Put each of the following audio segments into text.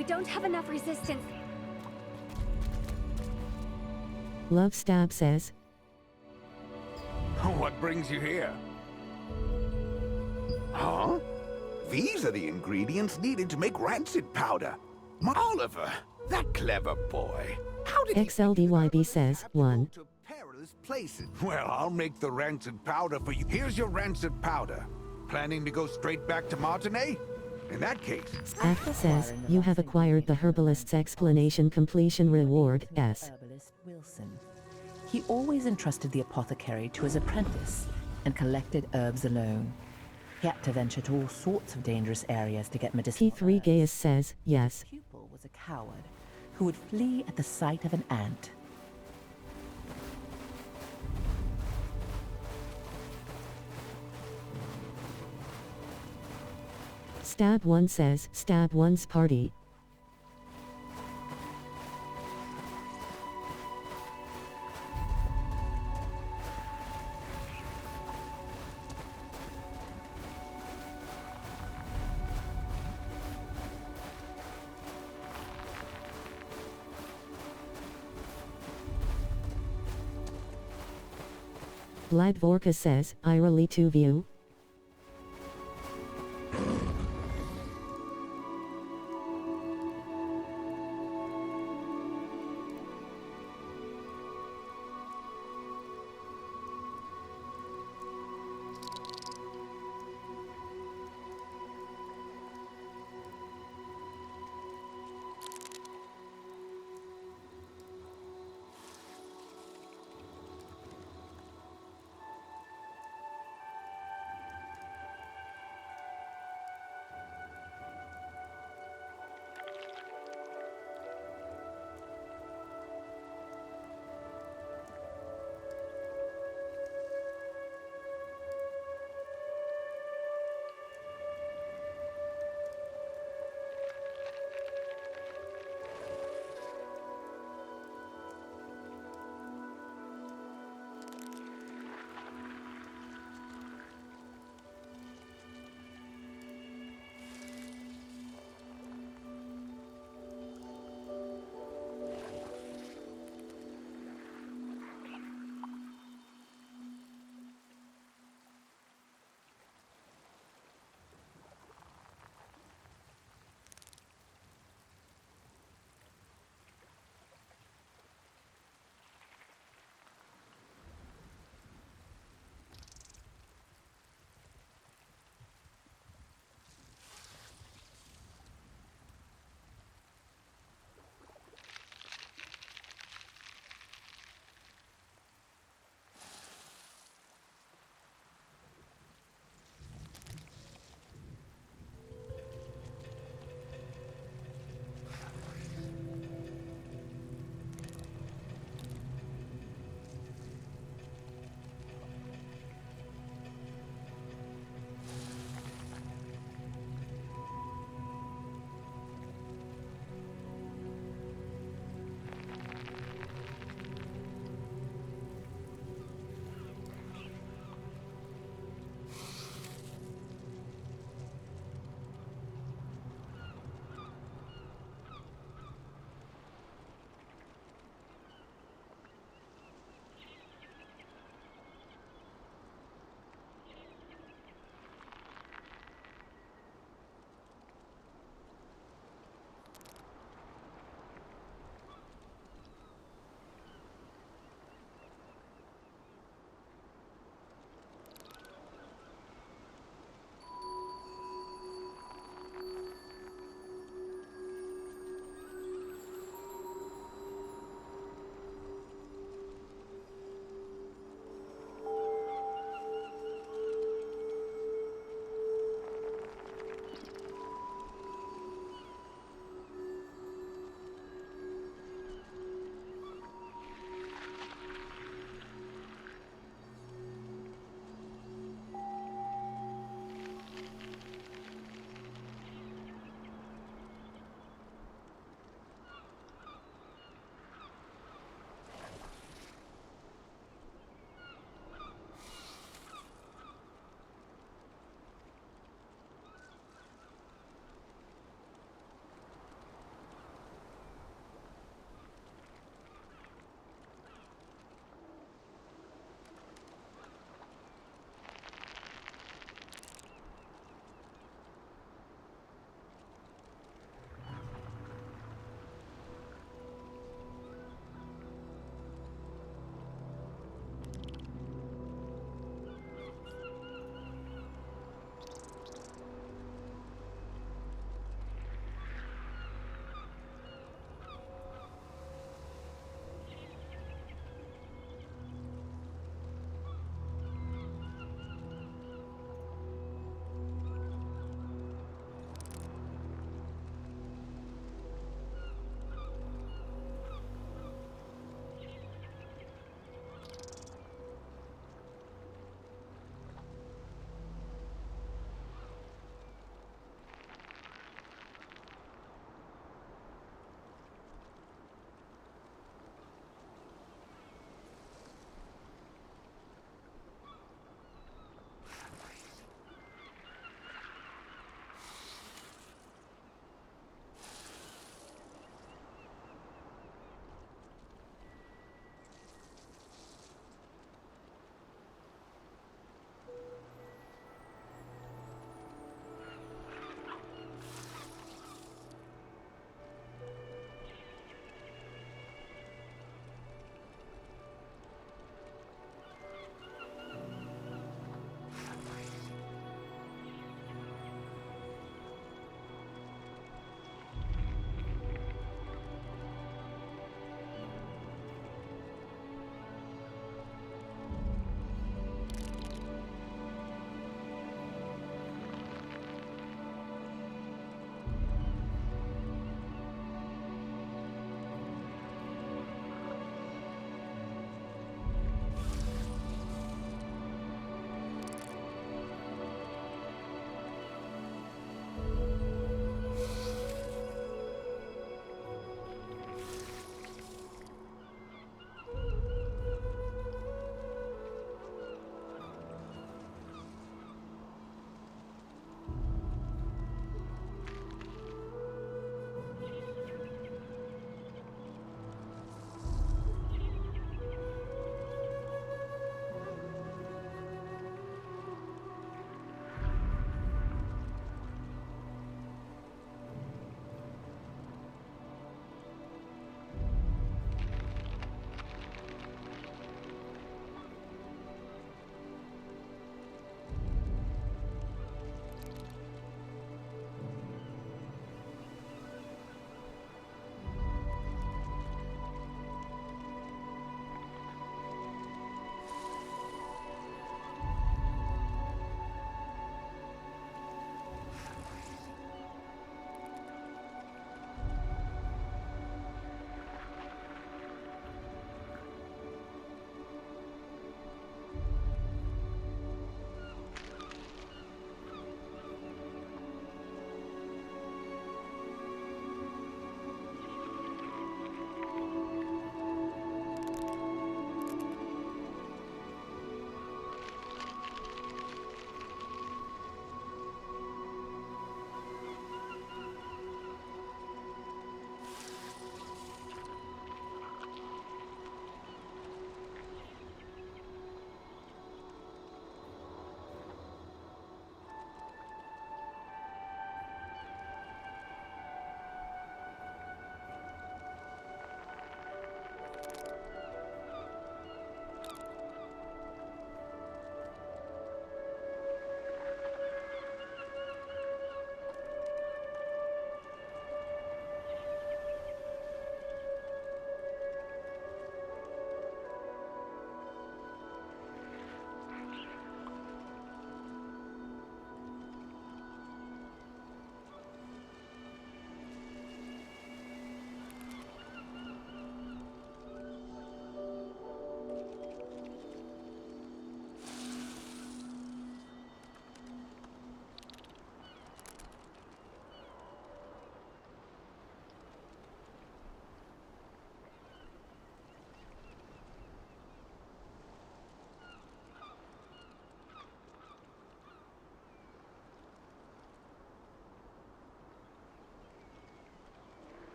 We don't have enough resistance. Love Stab says, What brings you here? Huh? These are the ingredients needed to make rancid powder. Oliver, that clever boy. How did he XLDYB says, 1. to perilous places? Well, I'll make the rancid powder for you. Here's your rancid powder. Planning to go straight back to Martinez? In that case, F says, you have acquired the Herbalist's Explanation Completion Reward, S. Herbalist Wilson. He always entrusted the apothecary to his apprentice and collected herbs alone. He had to venture to all sorts of dangerous areas to get medicinal P3 herbs. Gaius says, yes. His pupil was a coward who would flee at the sight of an ant. Stab 1 says, Stab 1's party. Vlad Vorka says, Irally to view.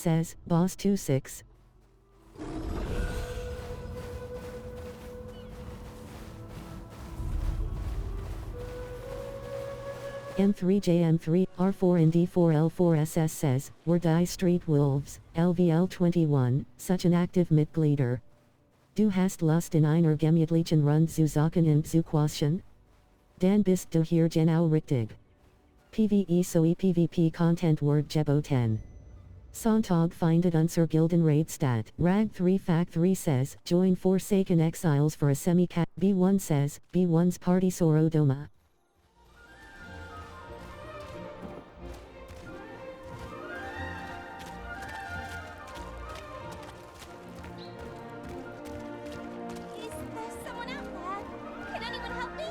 says, Boss 26. M3JM3, R4 and D4L4SS says, we're Die Street Wolves, LVL21, such an active Mitglieder. Du hast Lust in einer gemütlichen Rund zu zocken und zu quatschen? Dan bist du hier genau richtig. PvE soe PvP Content Word Jebo 10. Sonntag findet unser Gilden Raid stat. Rag 3 Fact 3 says, join Forsaken Exiles for a semi-cat. B1 says, B1's Party Sorodoma. Is there someone out there? Can anyone help me?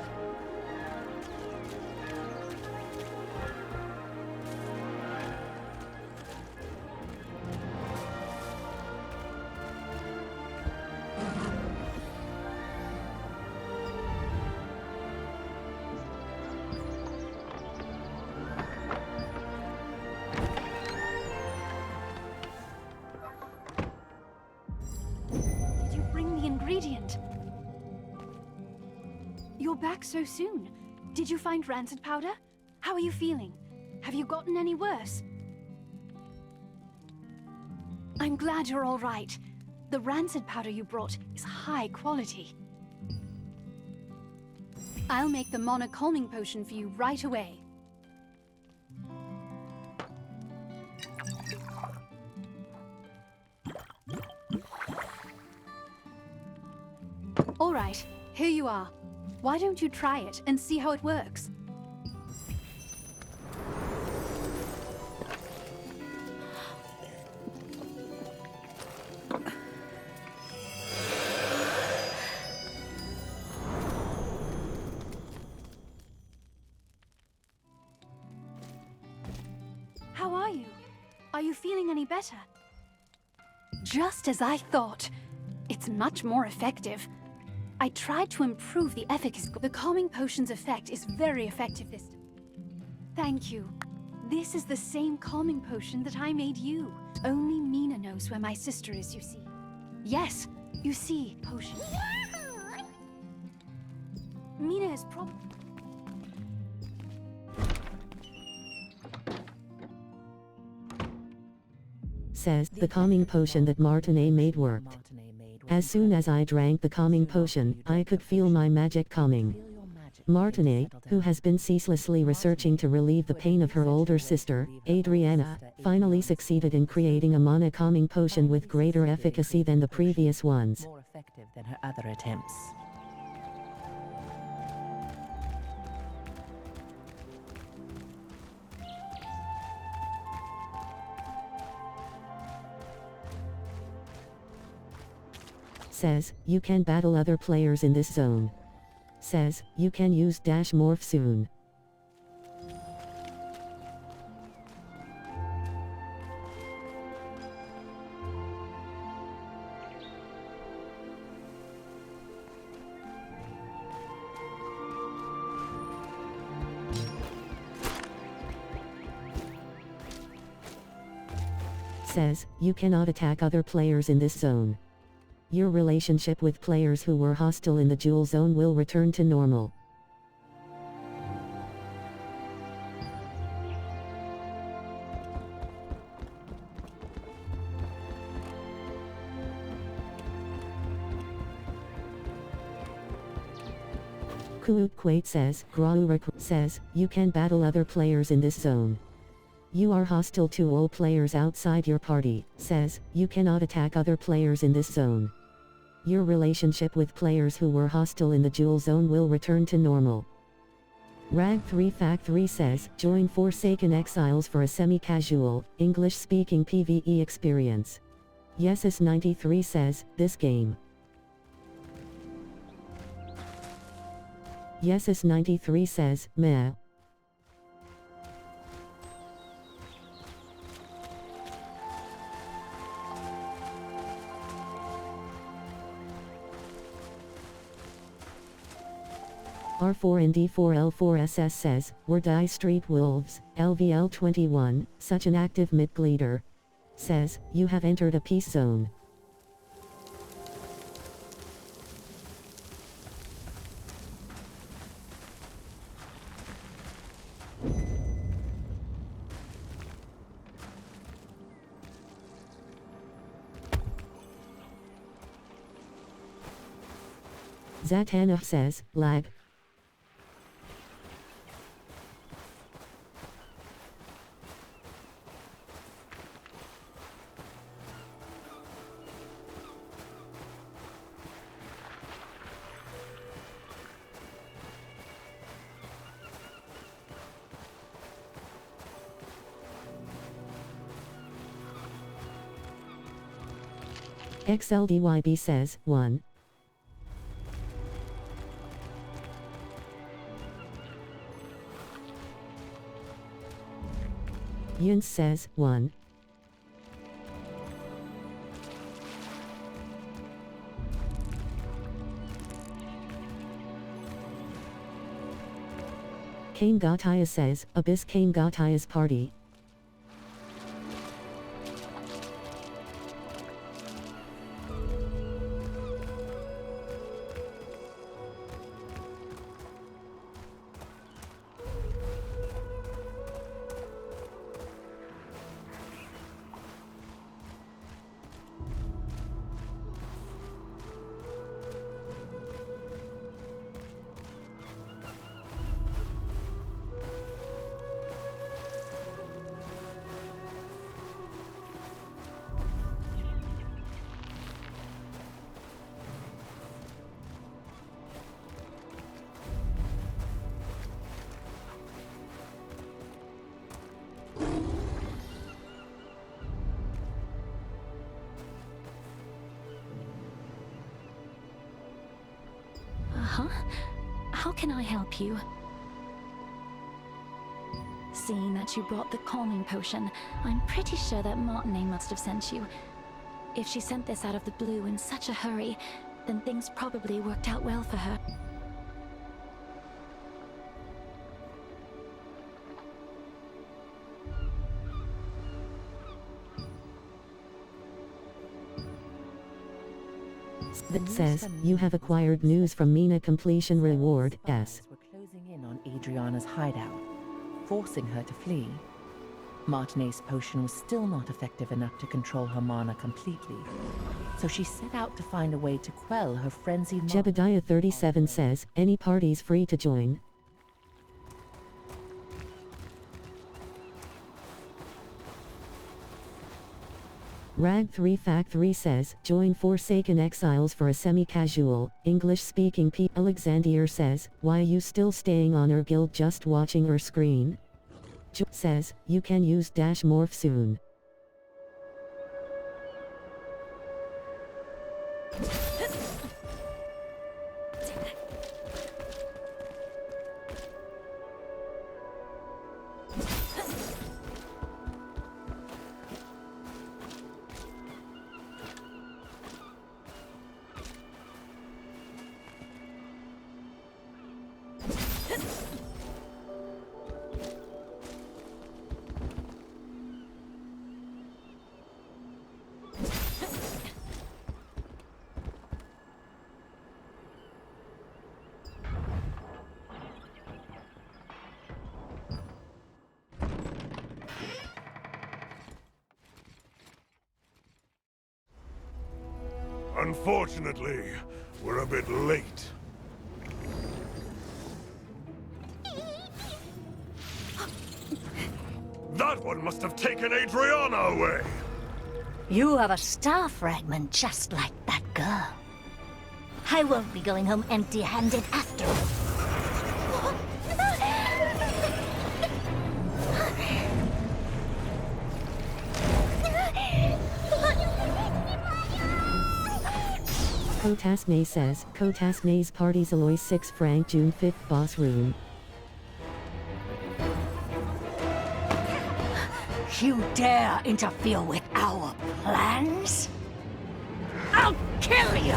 Did you bring the ingredient? You're back so soon. Did you find rancid powder? How are you feeling? Have you gotten any worse? I'm glad you're all right. The rancid powder you brought is high quality. I'll make the Mana calming potion for you right away. All right, here you are. Why don't you try it and see how it works? How are you? Are you feeling any better? Just as I thought. It's much more effective. I tried to improve the efficacy. The calming potion's effect is very effective this time. Thank you. This is the same calming potion that I made you. Only Mina knows where my sister is, you see. Yes, you see, potion. Mina is probably... Says, the calming potion that Martinet made worked. As soon as I drank the calming potion, I could feel my magic calming. Martinet, who has been ceaselessly researching to relieve the pain of her older sister, Adriana, finally succeeded in creating a mana calming potion with greater efficacy than the previous ones. More effective than her other attempts. Says, you can battle other players in this zone. Says, you can use dash morph soon. Says, you cannot attack other players in this zone. Your relationship with players who were hostile in the Jewel Zone will return to normal. Kuut Quate says, Graurik says, you can battle other players in this zone. You are hostile to all players outside your party, says, you cannot attack other players in this zone. Your relationship with players who were hostile in the Jewel Zone will return to normal. Rag 3 Fact 3 says, join Forsaken Exiles for a semi-casual, English-speaking PvE experience. Yesus93 says, this game. Yesus93 says, meh. R4 and D4L4SS says, we're Die Street Wolves, LVL21, such an active Mitglieder. says, you have entered a peace zone. Zatanna says, lag. XLDYB says, 1. Yuns says, 1. Kane Gataya says, Abyss Kane Gataya's party. Huh? How can I help you? Seeing that you brought the calming potion, I'm pretty sure that Martinet must have sent you. If she sent this out of the blue in such a hurry, then things probably worked out well for her. That says, you have acquired news from Mina completion reward, S. Were closing in on Adriana's hideout, forcing her to flee. Martinet's potion was still not effective enough to control her mana completely, so she set out to find a way to quell her frenzied Jebediah 37 says, any parties free to join. Rag3 Fact 3 says, join Forsaken Exiles for a semi-casual, English-speaking Alexander says, why you still staying on her guild just watching her screen? Says, you can use dash morph soon. Unfortunately, we're a bit late. That one must have taken Adriana away! You have a star fragment just like that girl. I won't be going home empty-handed after all. Kotasme says, Kotasme's party's Aloy 6 franc June 5th boss room. You dare interfere with our plans? I'll kill you!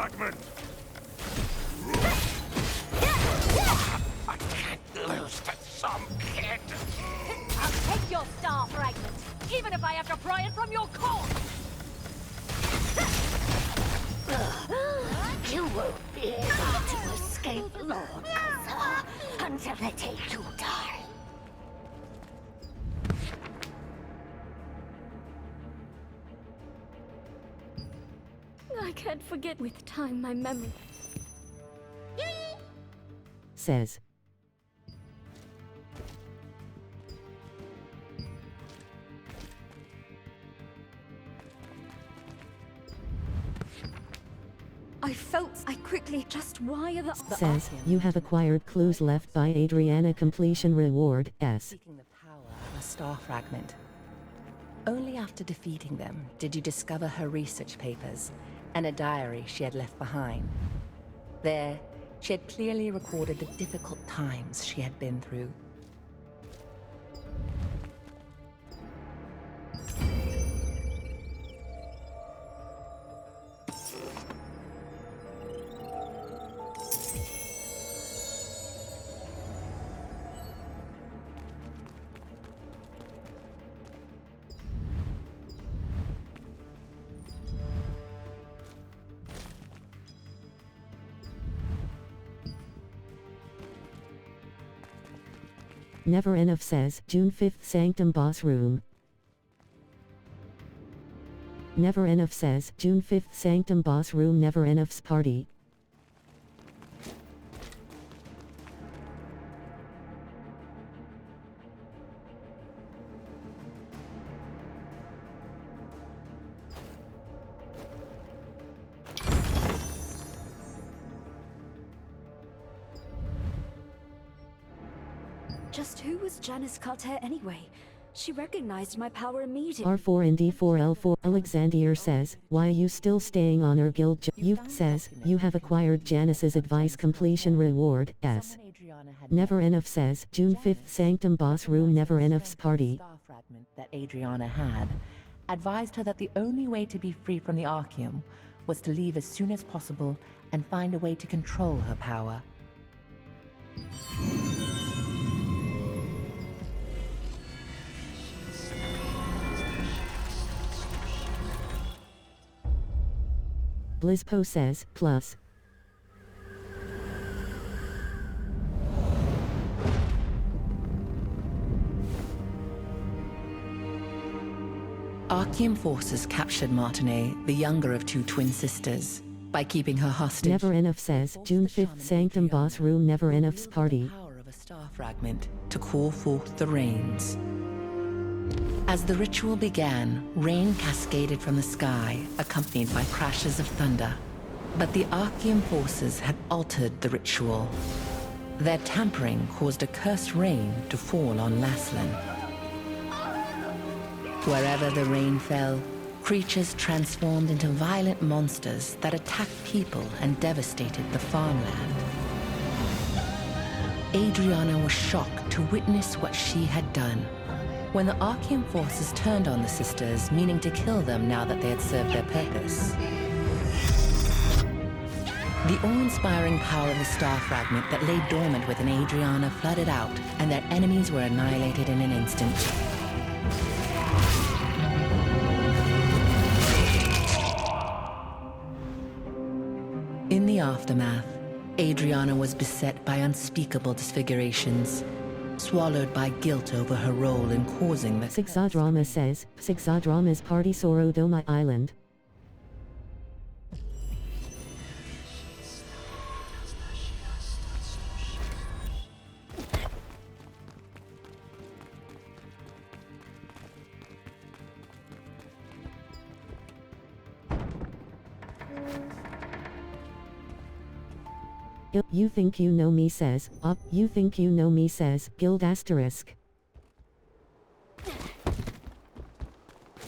fragment! I can't lose to some kid! I'll take your star fragment, even if I have to pry it from your core! You won't be able to escape Lord Kazar until I take you die. I can't forget with time my memory. Says. I felt I quickly just why are the Says, you have acquired clues left by Adriana completion reward, S. Seeking the power of a star fragment. Only after defeating them did you discover her research papers and a diary she had left behind. There, she had clearly recorded the difficult times she had been through. Never Enough says, June 5th Sanctum Boss Room. Never Enough says, June 5th Sanctum Boss Room Never Enough's Party. Just who was Janice Carter anyway? She recognized my power immediately. R4 and D4L4 Alexander says, why are you still staying on our guild? You says, you have acquired Janice's advice completion reward, S. Never Enough says, June 5th Sanctum Boss Room Never Enough's Party. Star fragment that Adriana had advised her that the only way to be free from the Archeum was to leave as soon as possible and find a way to control her power. Blizpo says, plus. Archeum forces captured Martinet, the younger of two twin sisters, by keeping her hostage. Never Enough says, June 5th Sanctum Boss Room Never Enough's Party. Power of a star fragment to call forth the rains. As the ritual began, rain cascaded from the sky, accompanied by crashes of thunder. But the Archeum forces had altered the ritual. Their tampering caused a cursed rain to fall on Laslan. Wherever the rain fell, creatures transformed into violent monsters that attacked people and devastated the farmland. Adriana was shocked to witness what she had done. When the Archeum forces turned on the sisters, meaning to kill them now that they had served their purpose. The awe-inspiring power of the star fragment that lay dormant within Adriana flooded out, and their enemies were annihilated in an instant. In the aftermath, Adriana was beset by unspeakable disfigurations, swallowed by guilt over her role in causing the Sixadrama says, Sixadrama's Party Sorodoma Island. You think you know me says, you think you know me says, Guild asterisk.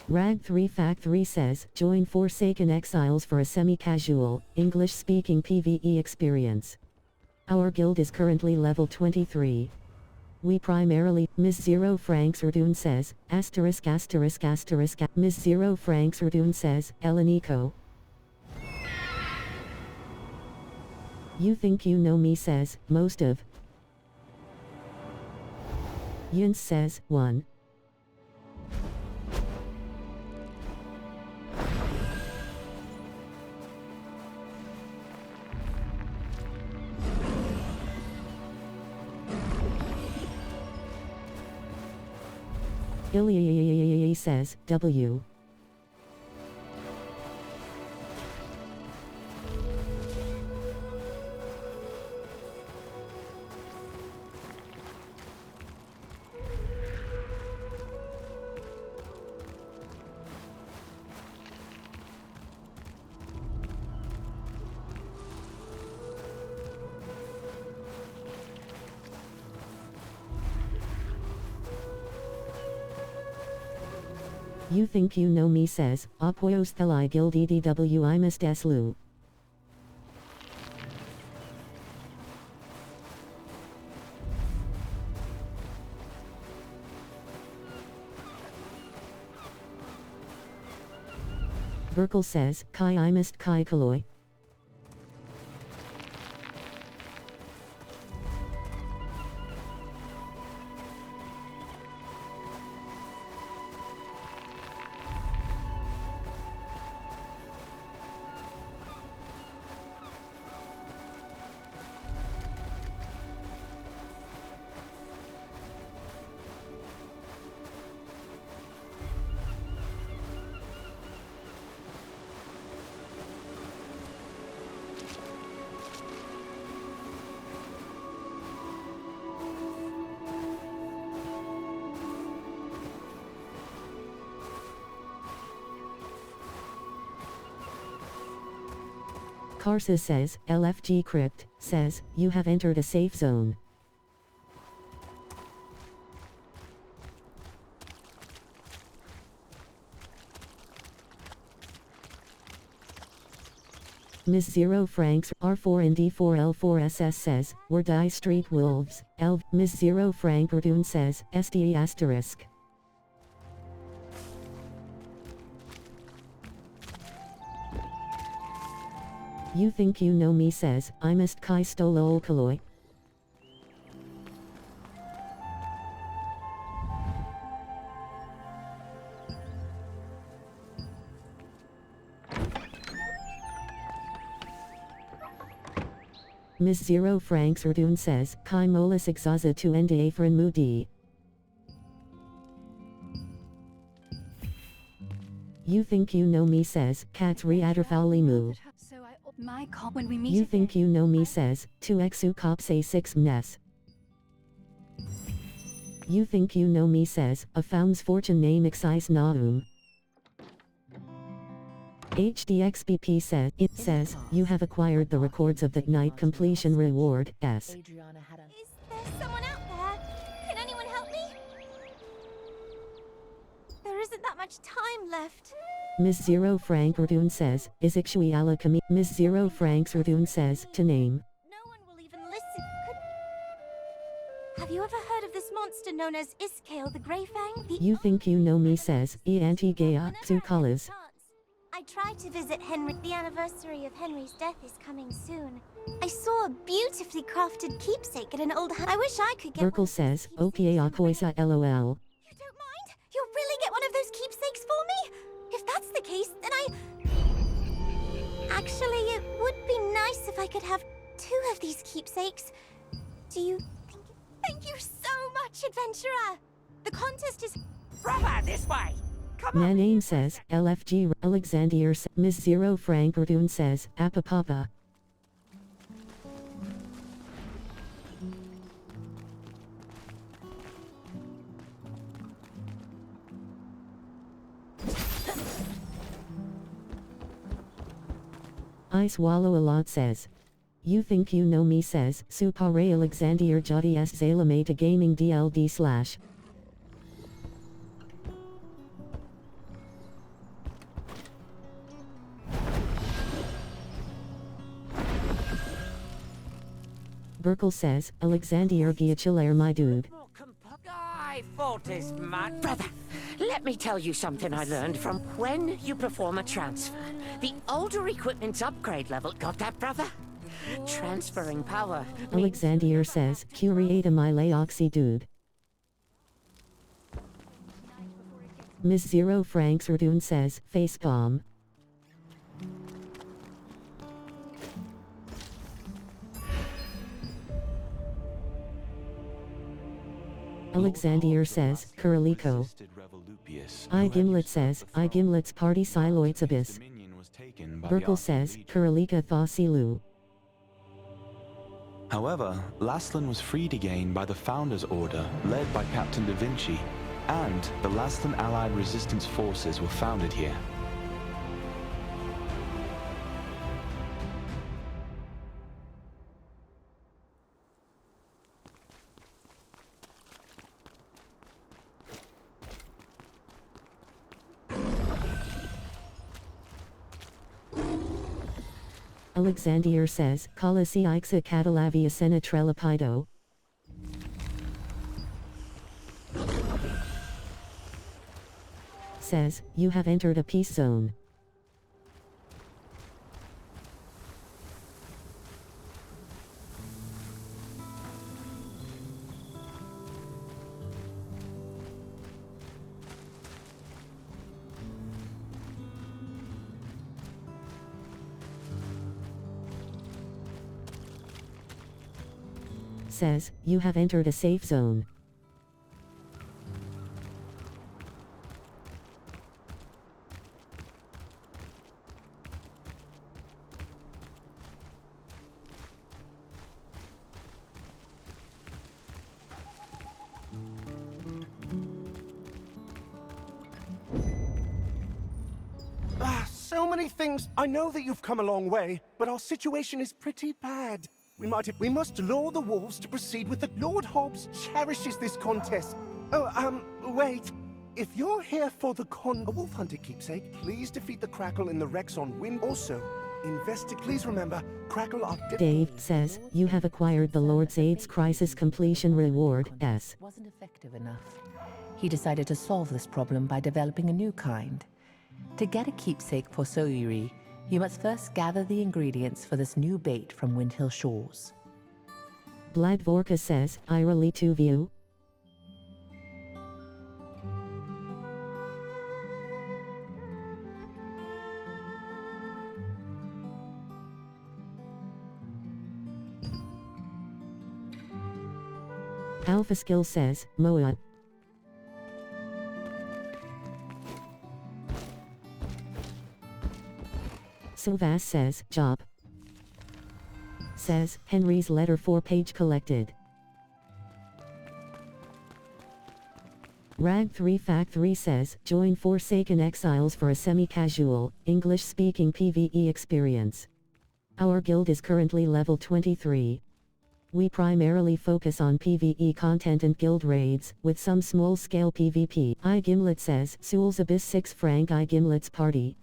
Rag 3 Fact 3 says, join Forsaken Exiles for a semi-casual, English-speaking PvE experience. Our guild is currently level 23. We primarily, Ms. Zero Franks Erdun says, asterisk asterisk asterisk, Ms. Zero Franks Erdun says, Elenico. You think you know me, says, most of. Yuns says, 1. Ilya says, W. You think you know me, says, Apoyos Thelai Gildi DW Imus Deslu. Burkle says, Kai Imust Kai Kaloi. Karsa says, LFG Crypt, says, you have entered a safe zone. Miss Zero Franks, R4 and D4L4SS says, we're Die Street Wolves, Miss Zero Frank Erdun says, SDE asterisk. You think you know me, says, I must Kai Stolo Olkaloi. Miss Zero Franks Erdun says, Kai Molis Exaza to Ende Afrin Mudi. You think you know me, says, Cats Readerfowly Moo. When we meet You again, think you know me, says, 2xu Copse 6 Mnes. You think you know me, says, a Found's Fortune name Exis Naum. HDXBP says, it says, you have acquired the records of the night completion reward, S. Adriana had a... Is there someone out there? Can anyone help me? There isn't that much time left. Miss Zero Frank Erdun says, Isixui ala Kami. Miss Zero Franks Erdun says, to name. No one will even listen. Have you ever heard of this monster known as Iskale the Greyfang? You think you know me, says, E Anti-Gea, Zukalas. I tried to visit Henry. The anniversary of Henry's death is coming soon. I saw a beautifully crafted keepsake at an old house. I wish I could get Burkle says, Opa Akoisa LOL. You don't mind? You'll really get one of those keepsakes for me? If that's the case, then Actually, it would be nice if I could have 2 of these keepsakes. Do you think... Thank you so much, adventurer! The contest is... Brother, this way! Come on! Naname says, LFG Alexander. Miss Zero Frank Erdun says, Apapapa. I swallow a lot, says. You think you know me, says, Supare Alexander Jodi S Zalame to Gaming DLD / Burkle says, Alexander Giachilair my dude. I thought as much. Brother, let me tell you something I learned from when you perform a transfer. The older equipment's upgrade level. Got that, brother? Transferring power. Alexander says, Curiate my layoxy dude. Miss Zero Franks Erdun says, facepalm. Alexander says, Kuriliko. I Gimlet says, I Gimlet's party Siloids Abyss. Burkle says, Kurilika Thasilu. However, Laslan was freed again by the Founders Order, led by Captain Da Vinci, and the Laslan Allied Resistance Forces were founded here. Alexander says, Kalasi Ixa Catalavia Sena Trelapido. Says, you have entered a peace zone. Says, you have entered a safe zone. So many things. I know that you've come a long way, but our situation is pretty bad. We must lure the wolves to proceed with the Lord Hobbs cherishes this contest. Oh, wait. If you're here for the a wolf hunter keepsake, please defeat the Crackle in the Rex on Wind. Also, please remember, Crackle are Dave says, you have acquired the Lord's AIDS Crisis Completion Reward, S. Wasn't effective enough. He decided to solve this problem by developing a new kind. To get a keepsake for Soyuri, you must first gather the ingredients for this new bait from Windhill Shores. Bladvorka says, Irali to view. Alpha Skill says, Moa. Sylvas says, job. Says, Henry's letter 4-page collected. Rag 3 Fact 3 says, join Forsaken Exiles for a semi-casual, English-speaking PvE experience. Our guild is currently level 23. We primarily focus on PvE content and guild raids, with some small-scale PvP. I Gimlet says, Soul's Abyss 6 Frank I Gimlet's party.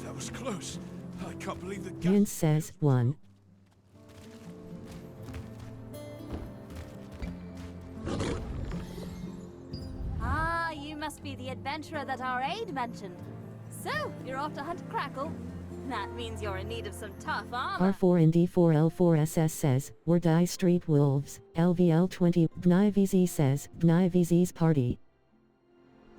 That was close. I can't believe the Yins says, 1. Ah, you must be the adventurer that our aide mentioned. So, you're off to hunt Crackle? That means you're in need of some tough armor. R4 and D4L4SS says, we're Die Street Wolves. LVL20, BNIVZ says, BNIVZ's party.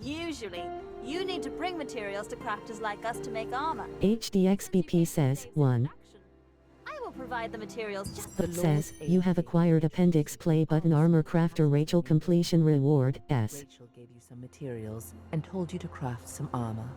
Usually, you need to bring materials to crafters like us to make armor. HDXBP says, 1. I will provide the materials just But says, you have acquired Appendix Play Button Armor Crafter Rachel Completion Reward, S. Rachel gave you some materials and told you to craft some armor.